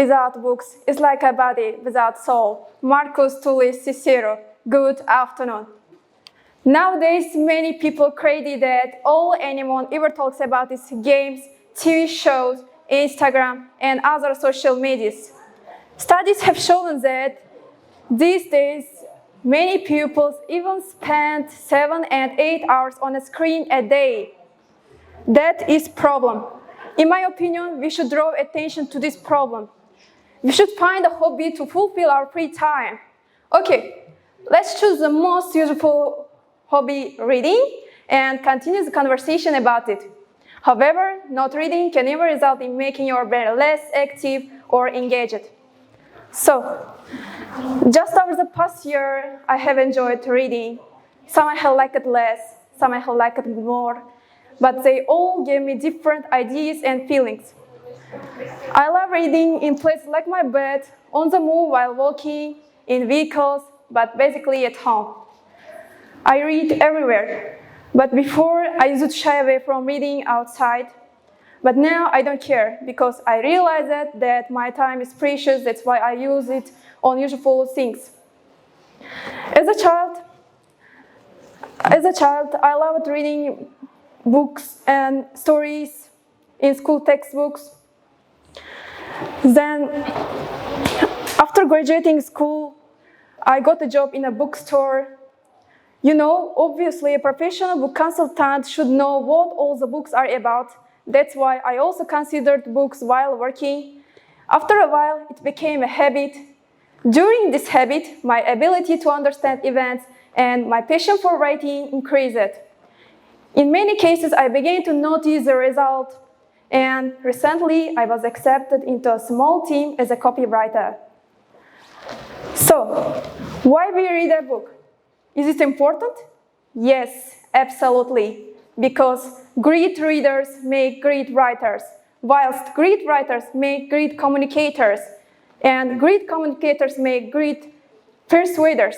without books is like a body without soul. Marcus Tullius Cicero, good afternoon. Nowadays, many people credit that all anyone ever talks about is games, TV shows, Instagram, and other social medias. Studies have shown that these days, many pupils even spend 7 and 8 hours on a screen a day. That is a problem. In my opinion, we should draw attention to this problem. We should find a hobby to fulfill our free time. Okay, let's choose the most useful hobby, reading, and continue the conversation about it. However, not reading can never result in making your brain less active or engaged. So, just over the past year, I have enjoyed reading. Some I have liked less, some I have liked more, but they all gave me different ideas and feelings. I love reading in places like my bed, on the move while walking, in vehicles, but basically at home. I read everywhere, but before I used to shy away from reading outside. But now I don't care, because I realize that my time is precious. That's why I use it on useful things. As a child, I loved reading books and stories in school textbooks. Then, after graduating school, I got a job in a bookstore. You know, obviously a professional book consultant should know what all the books are about. That's why I also considered books while working. After a while, it became a habit. During this habit, my ability to understand events and my passion for writing increased. In many cases, I began to notice the result, and recently I was accepted into a small team as a copywriter. So, why we read a book? Is it important? Yes, absolutely. Because great readers make great writers, whilst great writers make great communicators, and great communicators make great persuaders.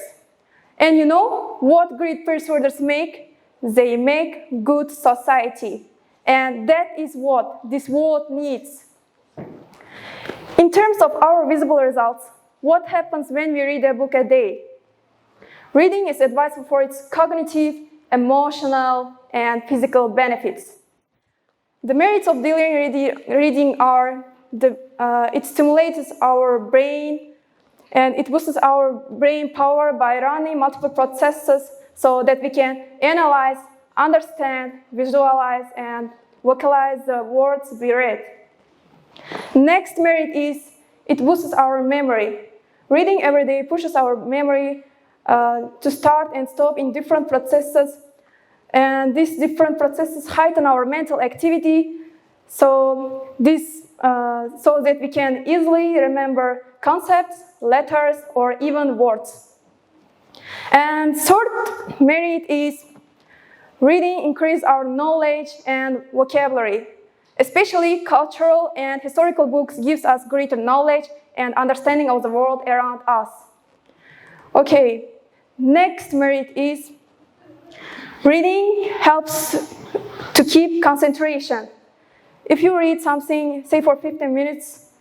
And you know what great persuaders make? They make good society. And that is what this world needs. In terms of our visible results, what happens when we read a book a day? Reading is advisable for its cognitive, emotional, and physical benefits. The merits of daily reading are it stimulates our brain, and it boosts our brain power by running multiple processes so that we can analyze, understand, visualize, and vocalize the words we read. Next merit is it boosts our memory. Reading every day pushes our memory to start and stop in different processes, and these different processes heighten our mental activity so that we can easily remember concepts, letters, or even words. And third merit is reading increases our knowledge and vocabulary. Especially cultural and historical books gives us greater knowledge and understanding of the world around us. Okay, next merit is reading helps to keep concentration. If you read something, say for 15 minutes,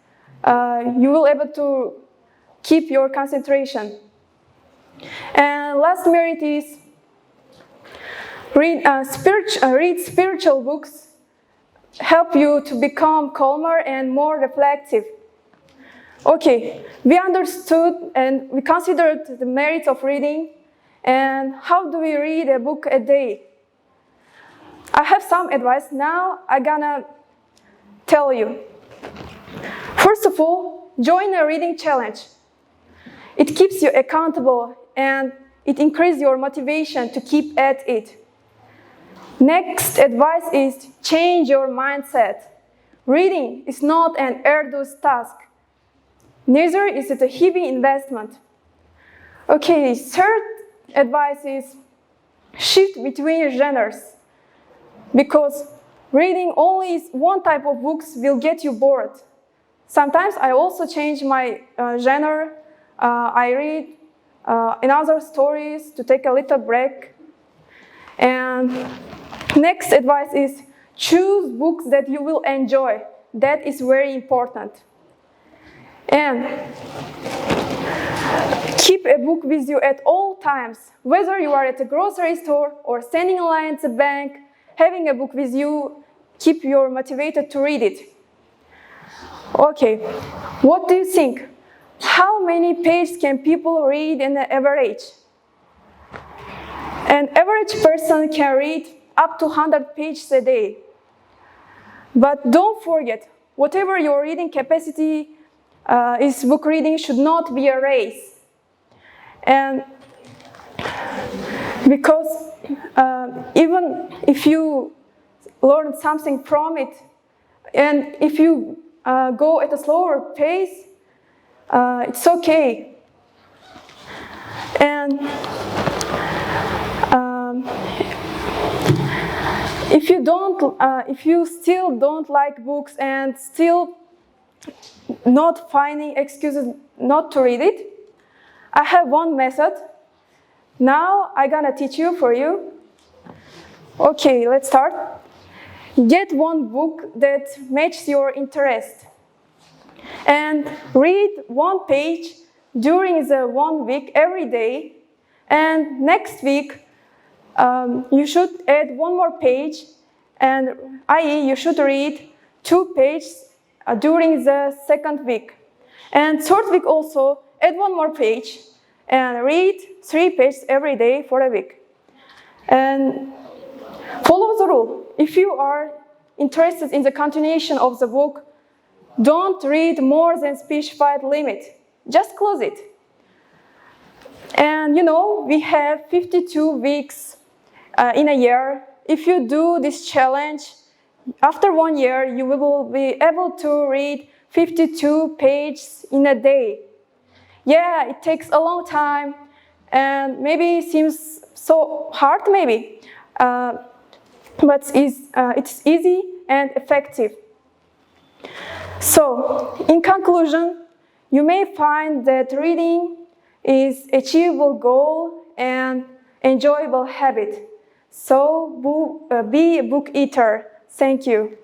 you will be able to keep your concentration. And last merit is read spiritual books help you to become calmer and more reflective. Okay, we understood and we considered the merits of reading. And how do we read a book a day? I have some advice. Now I'm gonna tell you. First of all, join a reading challenge. It keeps you accountable and it increases your motivation to keep at it. Next advice is change your mindset. Reading is not an arduous task. Neither is it a heavy investment. Okay, third advice is shift between genres. Because reading only one type of books will get you bored. Sometimes I also change my genre. I read another stories to take a little break. And next advice is choose books that you will enjoy. That is very important. And keep a book with you at all times, whether you are at a grocery store or standing in line at the bank. Having a book with you keep you motivated to read it. Okay, what do you think? How many pages can people read in an average? An average person can read up to 100 pages a day. But don't forget, whatever your reading capacity is, book reading should not be a race. And because even if you learn something from it, and if you go at a slower pace, it's okay. And if you still don't like books and still not finding excuses not to read it, I have one method. Now I'm gonna teach you for you. Okay, let's start. Get one book that matches your interest and read one page during the 1 week every day. And next week, you should add one more page, and i.e. you should read 2 pages during the 2nd week. And 3rd week also, add one more page and read 3 pages every day for a week. And follow the rule. If you are interested in the continuation of the book, don't read more than specified limit. Just close it. And you know, we have 52 weeks in a year. If you do this challenge, after 1 year, you will be able to read 52 pages in a day. Yeah, it takes a long time, and maybe it seems so hard, maybe. But it's easy and effective. So, in conclusion, you may find that reading is an achievable goal and enjoyable habit. So, be a book eater. Thank you.